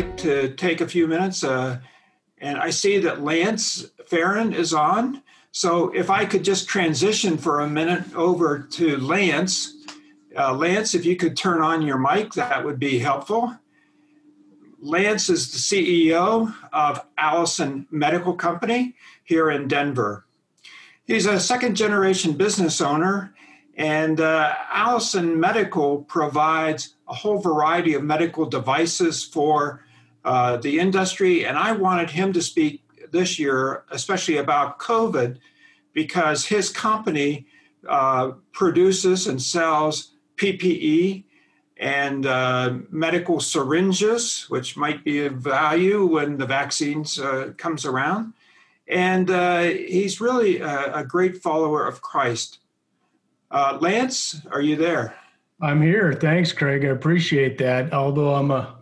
like to take a few minutes, and I see that Lance Ferrin is on. So if I could just transition for a minute over to Lance. Lance, if you could turn on your mic, that would be helpful. Lance is the CEO of Allison Medical Company here in Denver. He's a second-generation business owner, and Allison Medical provides a whole variety of medical devices for the industry. And I wanted him to speak this year, especially about COVID, because his company produces and sells PPE and medical syringes, which might be of value when the vaccines comes around. And he's really a great follower of Christ. Lance, are you there? I'm here. Thanks, Craig. I appreciate that. Although I'm a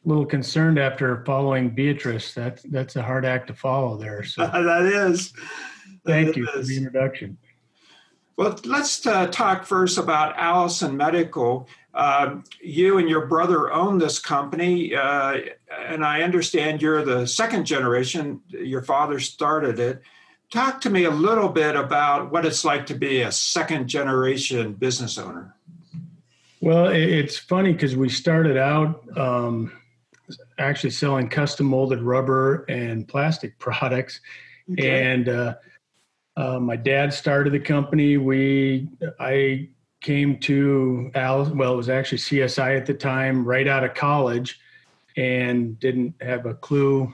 little concerned after following Beatrice. That's a hard act to follow there. So that is. Thank you for the introduction. Well, let's talk first about Allison Medical. You and your brother own this company, and I understand you're the second generation. Your father started it. Talk to me a little bit about what it's like to be a second generation business owner. Well, it's funny because we started out actually selling custom molded rubber and plastic products. Okay. And my dad started the company. I came to Allison, well, it was actually CSI at the time, right out of college, and didn't have a clue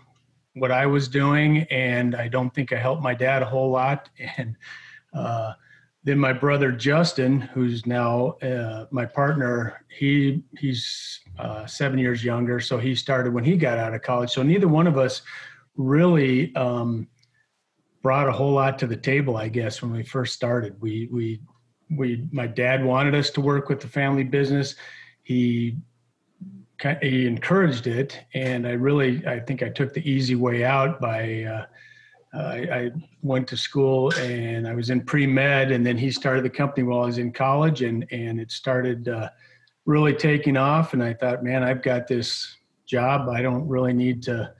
what I was doing. And I don't think I helped my dad a whole lot. And then my brother, Justin, who's now my partner, he's 7 years younger. So he started when he got out of college. So neither one of us really brought a whole lot to the table, I guess, when we first started. My dad wanted us to work with the family business. He encouraged it, and I think I took the easy way out by I went to school and I was in pre-med, and then he started the company while I was in college, and it started really taking off. And I thought, man, I've got this job. I don't really need to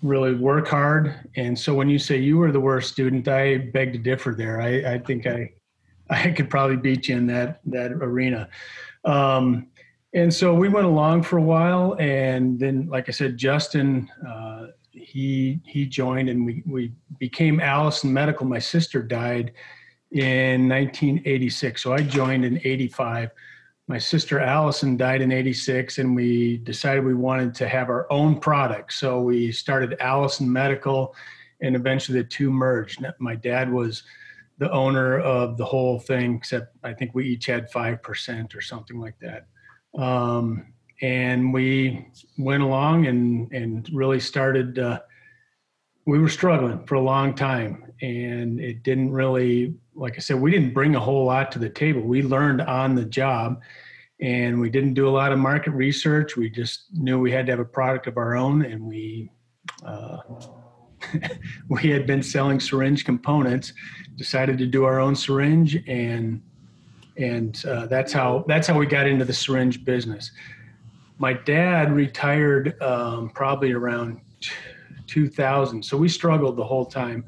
really work hard. And so when you say you were the worst student, I beg to differ there. I think I could probably beat you in that arena. And so we went along for a while, and then, like I said, Justin, he joined, and we became Allison Medical. My sister died in 1986, so I joined in 85. My sister Allison died in 86, and we decided we wanted to have our own product. So we started Allison Medical, and eventually the two merged. My dad was the owner of the whole thing, except I think we each had 5% or something like that. And we went along and really started, we were struggling for a long time, and it didn't really, like I said, we didn't bring a whole lot to the table. We learned on the job, and we didn't do a lot of market research. We just knew we had to have a product of our own, and we had been selling syringe components, decided to do our own syringe, and that's how we got into the syringe business. My dad retired probably around 2000, so we struggled the whole time.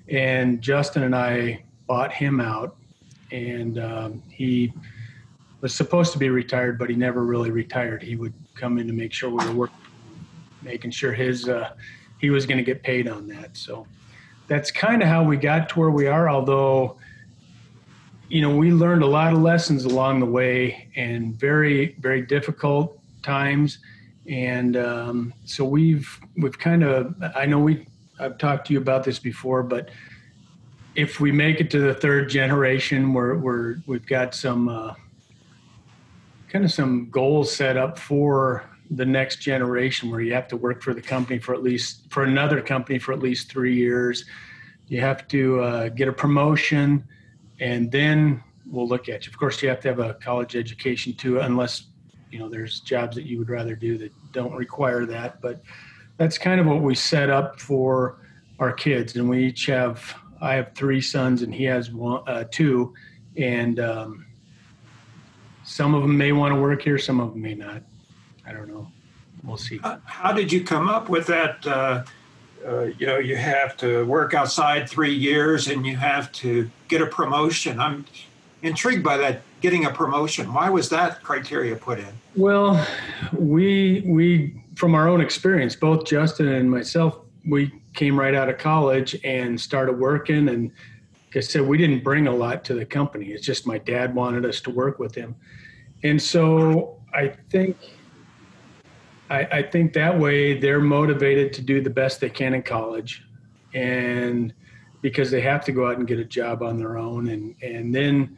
And Justin and I bought him out, and he was supposed to be retired, but he never really retired. He would come in to make sure we were working, making sure he was going to get paid on that. So that's kind of how we got to where we are, although, you know, we learned a lot of lessons along the way, and very, very difficult times. And so we've kind of, I've talked to you about this before, but if we make it to the third generation, we've got some kind of some goals set up for the next generation, where you have to work for another company for at least 3 years. You have to get a promotion, and then we'll look at you. Of course, you have to have a college education too, unless, you know, there's jobs that you would rather do that don't require that. But that's kind of what we set up for our kids. And I have 3 sons, and he has 2. And some of them may want to work here, some of them may not. I don't know. we'll see. How did you come up with that? You have to work outside 3 years and you have to get a promotion. I'm intrigued by that, getting a promotion. Why was that criteria put in? Well, we from our own experience, both Justin and myself, we came right out of college and started working. And like I said, we didn't bring a lot to the company. It's just my dad wanted us to work with him. And so I think that way they're motivated to do the best they can in college, and because they have to go out and get a job on their own. And then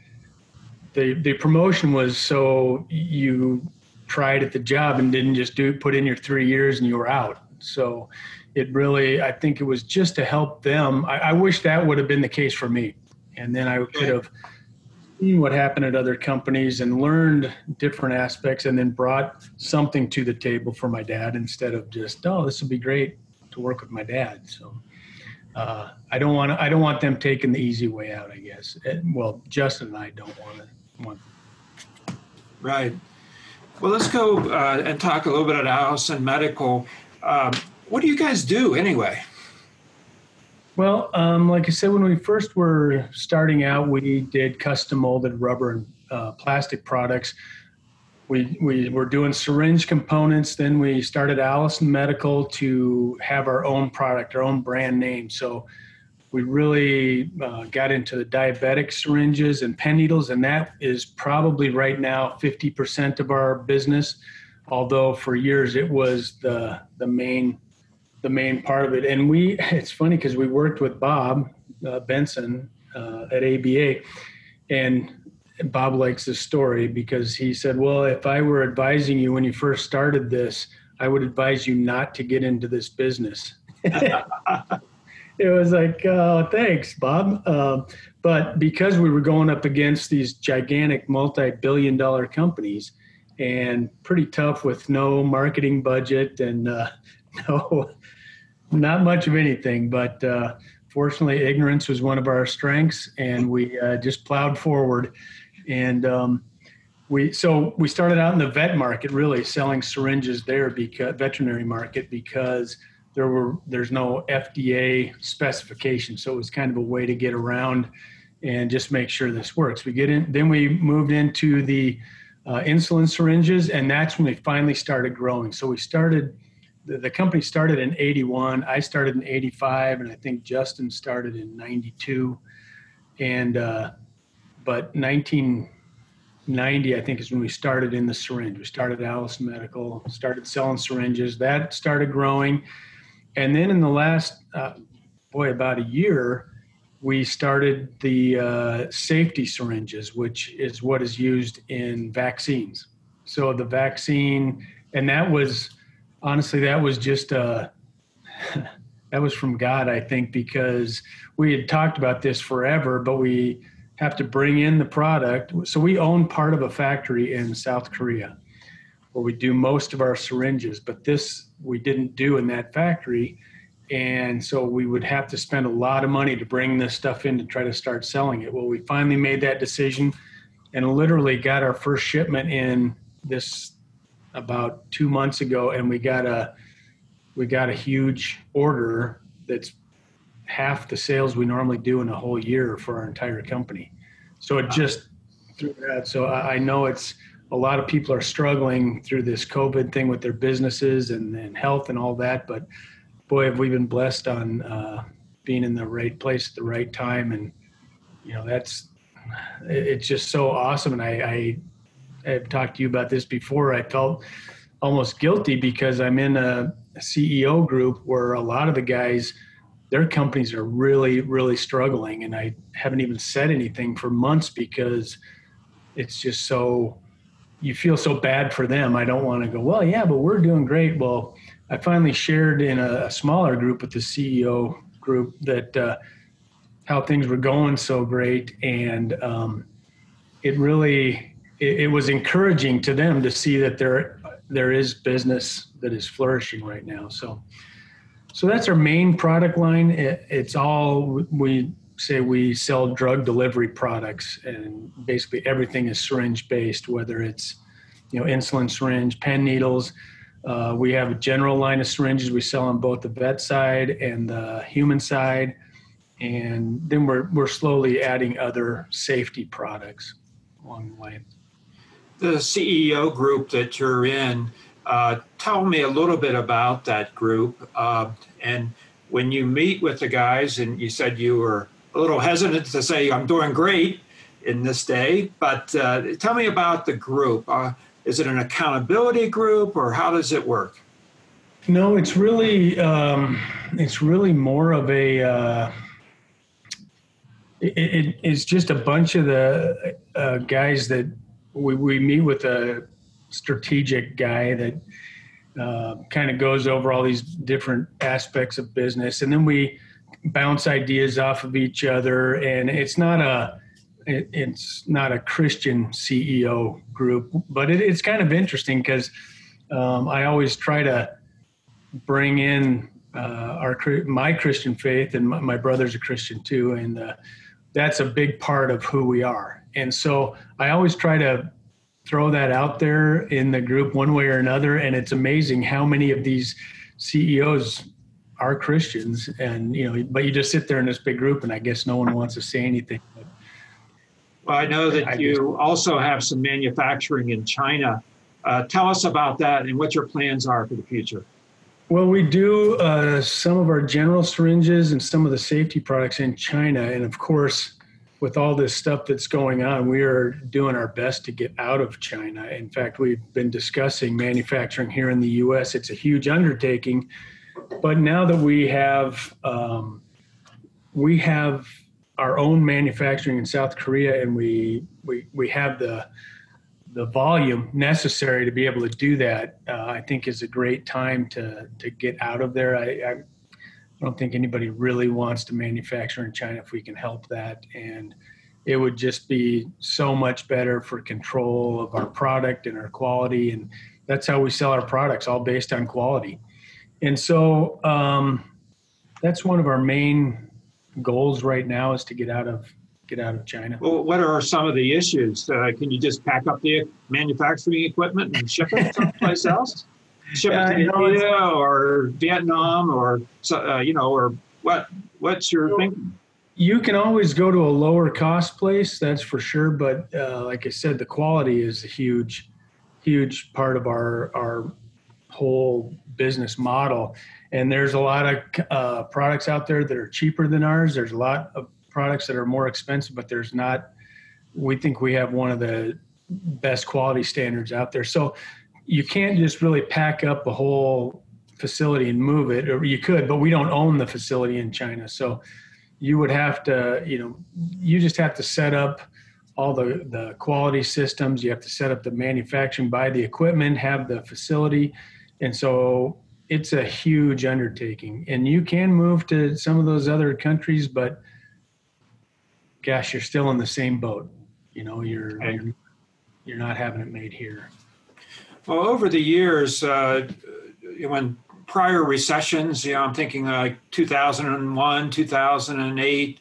the promotion was so you tried at the job and didn't just put in your 3 years and you were out. So it really, I think it was just to help them. I wish that would have been the case for me. And then I could have seen what happened at other companies and learned different aspects, and then brought something to the table for my dad instead of just, oh, this would be great to work with my dad. So I don't want them taking the easy way out, I guess. Well, Justin and I don't want. Right. Well, let's go and talk a little bit about Allison Medical. What do you guys do anyway? Well, like I said, when we first were starting out, we did custom molded rubber and plastic products. We were doing syringe components. Then we started Allison Medical to have our own product, our own brand name. So we really got into the diabetic syringes and pen needles, and that is probably right now 50% of our business. Although for years it was the main part of it. And it's funny because we worked with Bob Benson at ABA, and Bob likes this story because he said, well, if I were advising you when you first started this, I would advise you not to get into this business. It was like, oh, thanks, Bob. But because we were going up against these gigantic multi-billion-dollar companies and pretty tough with no marketing budget and not much of anything, but fortunately, ignorance was one of our strengths, and we just plowed forward. And we started out in the vet market, really selling syringes there, because veterinary market, because there's no FDA specification, so it was kind of a way to get around and just make sure this works. Then we moved into the insulin syringes, and that's when we finally started growing. So we started. The company started in 81. I started in 85, and I think Justin started in 92. And but 1990, I think, is when we started in the syringe. We started Allison Medical, started selling syringes. That started growing. And then in the last, about a year, we started the safety syringes, which is what is used in vaccines. So the vaccine, and that was, honestly, that was just that was from God, I think, because we had talked about this forever, but we have to bring in the product. So we own part of a factory in South Korea where we do most of our syringes, but this we didn't do in that factory. And so we would have to spend a lot of money to bring this stuff in to try to start selling it. Well, we finally made that decision and literally got our first shipment in this about 2 months ago, and we got a huge order that's half the sales we normally do in a whole year for our entire company. So it just through that. So I know it's a lot of people are struggling through this COVID thing with their businesses and health and all that, but boy, have we been blessed on being in the right place at the right time. And it's just so awesome. And I've talked to you about this before. I felt almost guilty because I'm in a CEO group where a lot of the guys, their companies are really, really struggling. And I haven't even said anything for months because it's just you feel so bad for them. I don't want to go, well, yeah, but we're doing great. Well, I finally shared in a smaller group with the CEO group that how things were going so great. And it was encouraging to them to see that there is business that is flourishing right now. So that's our main product line. It's all, we say we sell drug delivery products, and basically everything is syringe based, whether it's, insulin syringe, pen needles, We have a general line of syringes we sell on both the vet side and the human side. And then we're slowly adding other safety products along the way. The CEO group that you're in, tell me a little bit about that group. And when you meet with the guys, and you said you were a little hesitant to say, I'm doing great in this day, but tell me about the group. Is it an accountability group, or how does it work? No, it's really more of a, it's just a bunch of the guys that we meet with a strategic guy that kind of goes over all these different aspects of business, and then we bounce ideas off of each other. And it's not a Christian CEO group, but it's kind of interesting because I always try to bring in my Christian faith, and my brother's a Christian too, and that's a big part of who we are. And so I always try to throw that out there in the group one way or another. And it's amazing how many of these CEOs are Christians, and but you just sit there in this big group, and I guess no one wants to say anything. Well, I know that you also have some manufacturing in China. Tell us about that and what your plans are for the future. Well, we do some of our general syringes and some of the safety products in China. And of course, with all this stuff that's going on, we are doing our best to get out of China. In fact, we've been discussing manufacturing here in the U.S. It's a huge undertaking. But now that we have our own manufacturing in South Korea, and we have the volume necessary to be able to do that, I think is a great time to get out of there. I don't think anybody really wants to manufacture in China if we can help that. And it would just be so much better for control of our product and our quality. And that's how we sell our products, all based on quality. And so that's one of our main goals right now, is to get out of China. Well, what are some of the issues? Can you just pack up the manufacturing equipment and ship it someplace else? Ship it to India or Vietnam, or or what? What's your thinking? You can always go to a lower cost place, that's for sure. But like I said, the quality is a huge part of our whole business model. And there's a lot of products out there that are cheaper than ours. There's a lot of products that are more expensive, but there's not. We think we have one of the best quality standards out there. So you can't just really pack up a whole facility and move it, or you could, but we don't own the facility in China. So you would have to, you just have to set up all the quality systems. You have to set up the manufacturing, buy the equipment, have the facility. And so it's a huge undertaking. And you can move to some of those other countries, but gosh, you're still in the same boat. You're not having it made here. Well, over the years, when prior recessions, I'm thinking like 2001, 2008,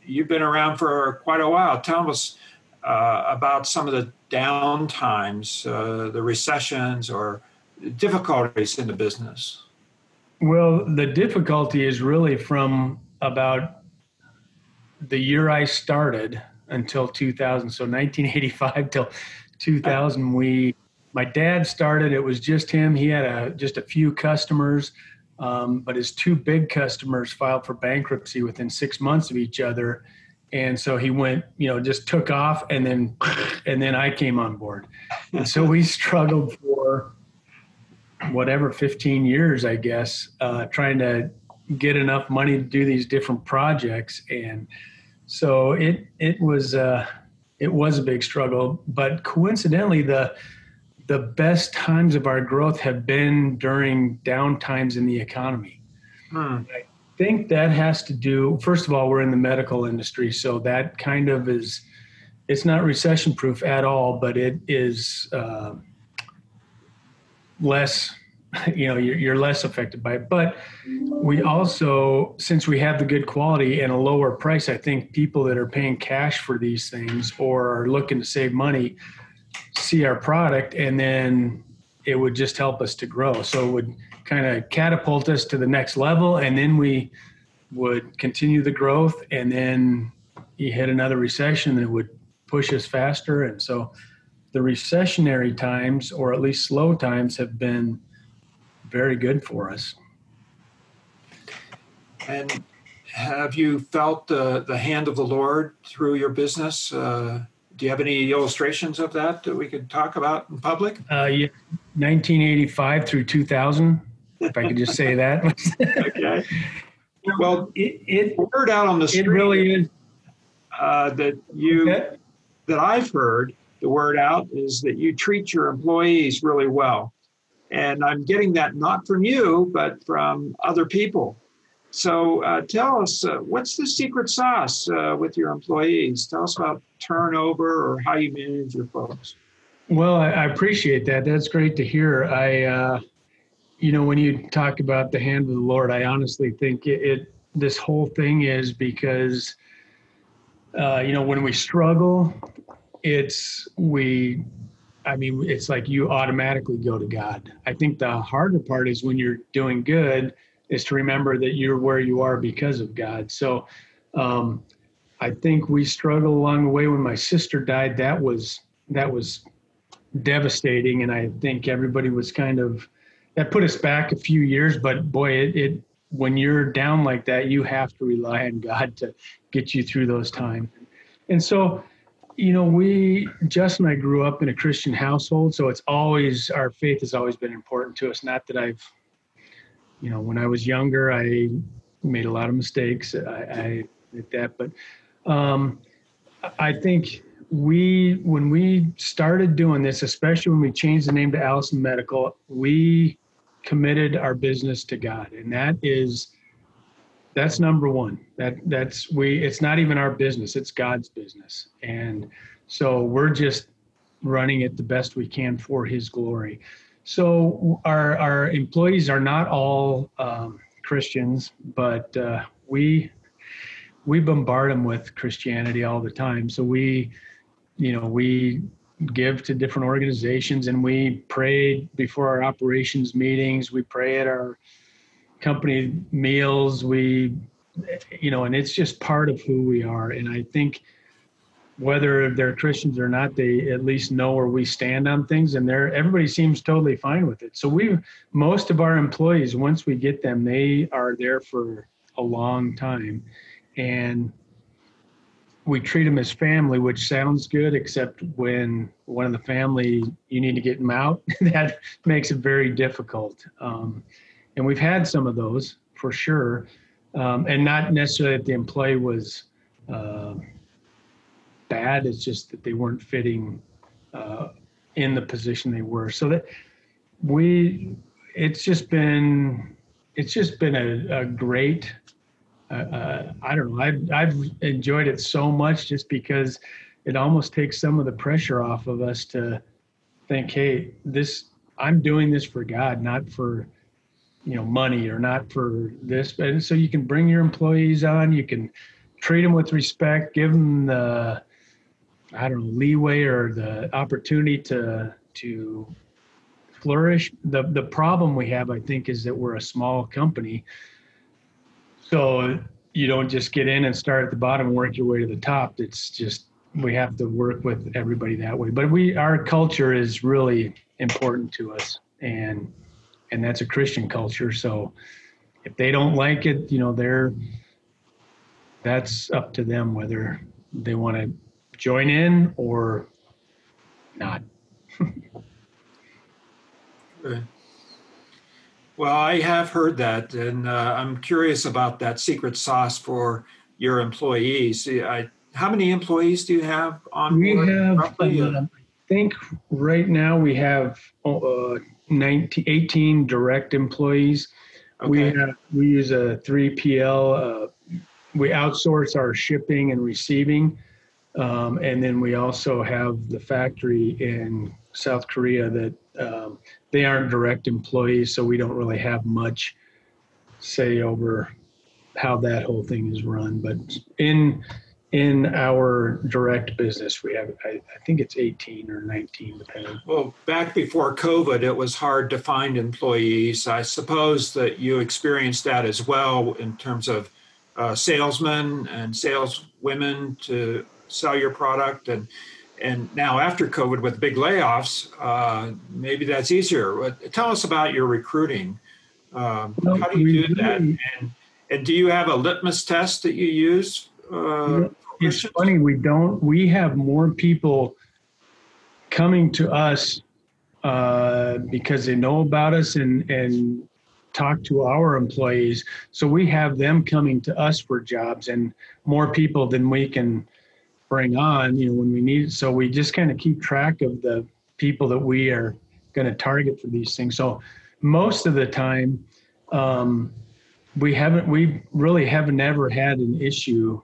you've been around for quite a while. Tell us about some of the down times, the recessions or difficulties in the business. Well, the difficulty is really from about the year I started until 2000. So 1985 till 2000, my dad started, it was just him. He had just a few customers, but his two big customers filed for bankruptcy within 6 months of each other. And so he went, just took off, and then I came on board. And so we struggled for 15 years, I guess, trying to get enough money to do these different projects. And so it was a big struggle, but coincidentally, the best times of our growth have been during down times in the economy. I think that has to do, first of all, we're in the medical industry, so that kind of it's not recession proof at all, but it is less, you're less affected by it. But we also, since we have the good quality and a lower price, I think people that are paying cash for these things or are looking to save money see our product and then it would just help us to grow. So it would kind of catapult us to the next level, and then we would continue the growth, and then you hit another recession that would push us faster. And so the recessionary times, or at least slow times, have been very good for us. And have you felt the hand of the Lord through your business? Do you have any illustrations of that we could talk about in public? Yeah, 1985 through 2000, if I could just say that. Okay. Well, it word out on the street. It really is. That I've heard, the word out is that you treat your employees really well. And I'm getting that not from you, but from other people. So tell us, what's the secret sauce with your employees? Tell us about turnover or how you manage your folks. Well, I appreciate that. That's great to hear. When you talk about the hand of the Lord, I honestly think this whole thing is because, when we struggle, it's like you automatically go to God. I think the harder part is when you're doing good is to remember that you're where you are because of God. So I think we struggled along the way. When my sister died, that was devastating. And I think everybody was that put us back a few years, but boy, when you're down like that, you have to rely on God to get you through those times. And so, Jess and I grew up in a Christian household, so our faith has always been important to us. Not that when I was younger, I made a lot of mistakes. I did that, but I think when we started doing this, especially when we changed the name to Allison Medical, we committed our business to God, and that's number one. It's not even our business, it's God's business. And so we're just running it the best we can for his glory. So our employees are not all Christians, but we bombard them with Christianity all the time. So we give to different organizations, and we pray before our operations meetings. We pray at our company meals. And it's just part of who we are. And I think whether they're Christians or not, they at least know where we stand on things, and everybody seems totally fine with it. So most of our employees, once we get them, they are there for a long time, and we treat them as family, which sounds good, except when one of the family, you need to get them out, that makes it very difficult. And we've had some of those for sure. And not necessarily that the employee was bad, it's just that they weren't fitting in the position they were. So that it's just been a great, I don't know, I've enjoyed it so much, just because it almost takes some of the pressure off of us to think, hey, I'm doing this for God, not for money, or not for this. And so you can bring your employees on, you can treat them with respect, give them the, leeway or the opportunity to flourish. The problem we have, I think, is that we're a small company. So you don't just get in and start at the bottom and work your way to the top. It's just, we have to work with everybody that way. But our culture is really important to us, and that's a Christian culture. So if they don't like it, that's up to them whether they want to join in or not. Good. Well, I have heard that, and I'm curious about that secret sauce for your employees. How many employees do you have on board? We have, roughly? I think right now we have 18 direct employees. Okay. We use a 3PL. We outsource our shipping and receiving. And then we also have the factory in South Korea that they aren't direct employees, so we don't really have much say over how that whole thing is run. But in In our direct business, we have, I think it's 18 or 19, depending. Well, back before COVID, it was hard to find employees. I suppose that you experienced that as well in terms of salesmen and saleswomen to sell your product. And now after COVID with big layoffs, maybe that's easier. Tell us about your recruiting. Well, How do you do that? And do you have a litmus test that you use? It's funny, we have more people coming to us because they know about us and talk to our employees. So we have them coming to us for jobs, and more people than we can bring on, when we need. So we just kind of keep track of the people that we are going to target for these things. So most of the time, we really have never had an issue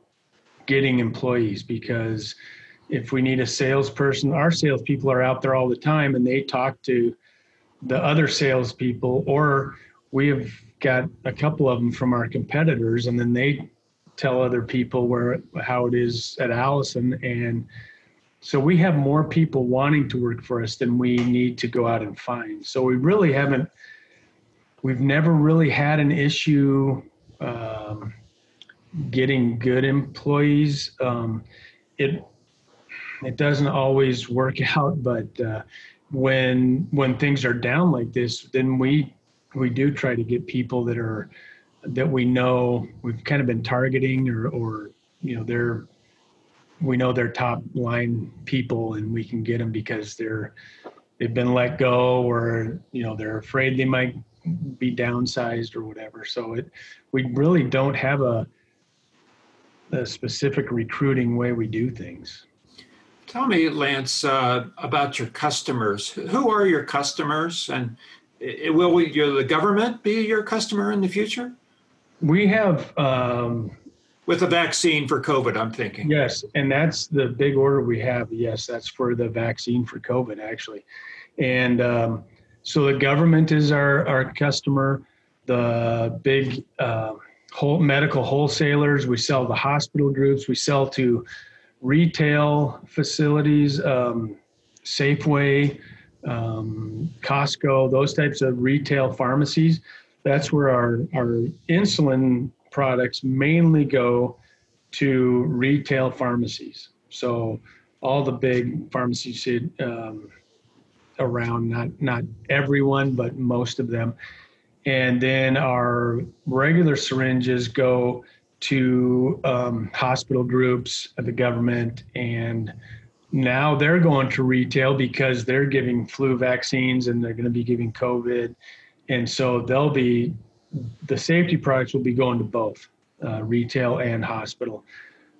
getting employees, because if we need a salesperson, our salespeople are out there all the time and they talk to the other salespeople, or we have got a couple of them from our competitors, and then they tell other people how it is at Allison. And so we have more people wanting to work for us than we need to go out and find. So we've never really had an issue getting good employees. It doesn't always work out, but when things are down like this, then we do try to get people that we know we've kind of been targeting, or we know they're top line people, and we can get them because they've been let go, or they're afraid they might be downsized or whatever. So we really don't have a specific recruiting way we do things. Tell me, Lance, about your customers. Who are your customers, and will the government be your customer in the future? We have with a vaccine for COVID, I'm thinking. Yes, and that's the big order we have. Yes, that's for the vaccine for COVID, actually. And so the government is our customer. The big medical wholesalers. We sell to hospital groups. We sell to retail facilities, Safeway, Costco, those types of retail pharmacies. That's where our insulin products mainly go, to retail pharmacies. So all the big pharmacies around, not everyone, but most of them. And then our regular syringes go to hospital groups, the government, and now they're going to retail because they're giving flu vaccines and they're going to be giving COVID. And so the safety products will be going to both retail and hospital.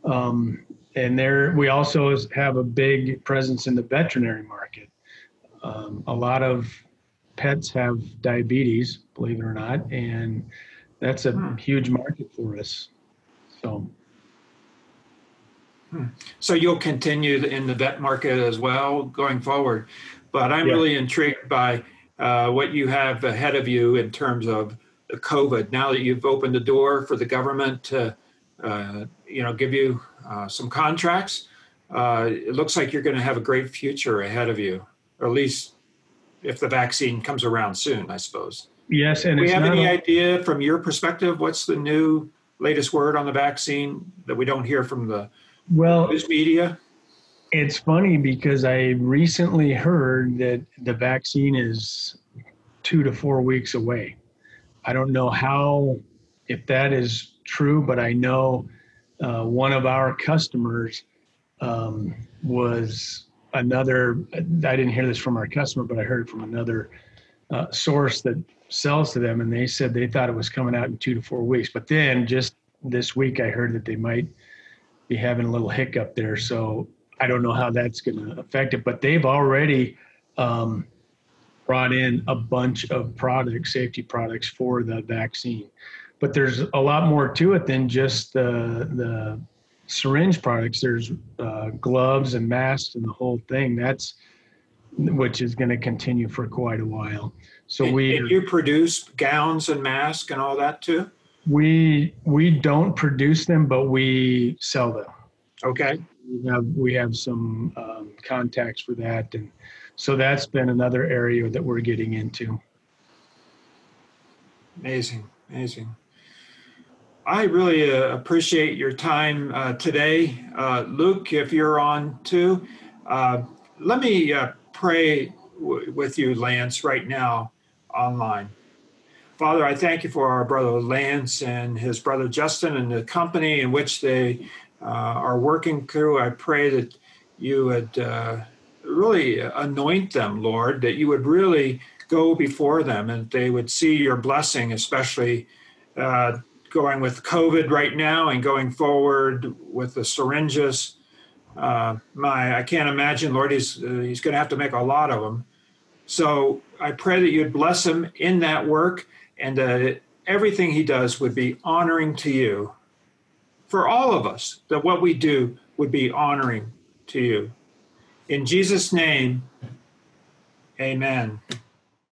And we also have a big presence in the veterinary market. A lot of pets have diabetes, believe it or not, and that's a huge market for us. So you'll continue in the vet market as well going forward. But I'm really intrigued by what you have ahead of you in terms of the COVID. Now that you've opened the door for the government to, give you some contracts, it looks like you're going to have a great future ahead of you, or at least if the vaccine comes around soon, I suppose. Yes, and do we have any idea from your perspective what's the latest word on the vaccine that we don't hear from the news media? It's funny because I recently heard that the vaccine is 2 to 4 weeks away. I don't know if that is true, but I know one of our customers was I didn't hear this from our customer, but I heard it from another source that sells to them, and they said they thought it was coming out in 2 to 4 weeks. But then just this week, I heard that they might be having a little hiccup there. So I don't know how that's going to affect it, but they've already brought in a bunch of safety products for the vaccine. But there's a lot more to it than just the syringe products. There's gloves and masks and the whole thing. Which is going to continue for quite a while. So and you produce gowns and masks and all that too? We don't produce them, but we sell them. Okay. We have some contacts for that, and so that's been another area that we're getting into. Amazing. Amazing. I really appreciate your time today. Luke, if you're on too, uh, let me pray with you, Lance, right now online. Father, I thank you for our brother Lance and his brother Justin and the company in which they are working through. I pray that you would really anoint them, Lord, that you would really go before them and they would see your blessing, especially uh, going with COVID right now and going forward with the syringes. I can't imagine, Lord, he's going to have to make a lot of them. So I pray that you'd bless him in that work and that everything he does would be honoring to you. For all of us, that what we do would be honoring to you. In Jesus' name, amen.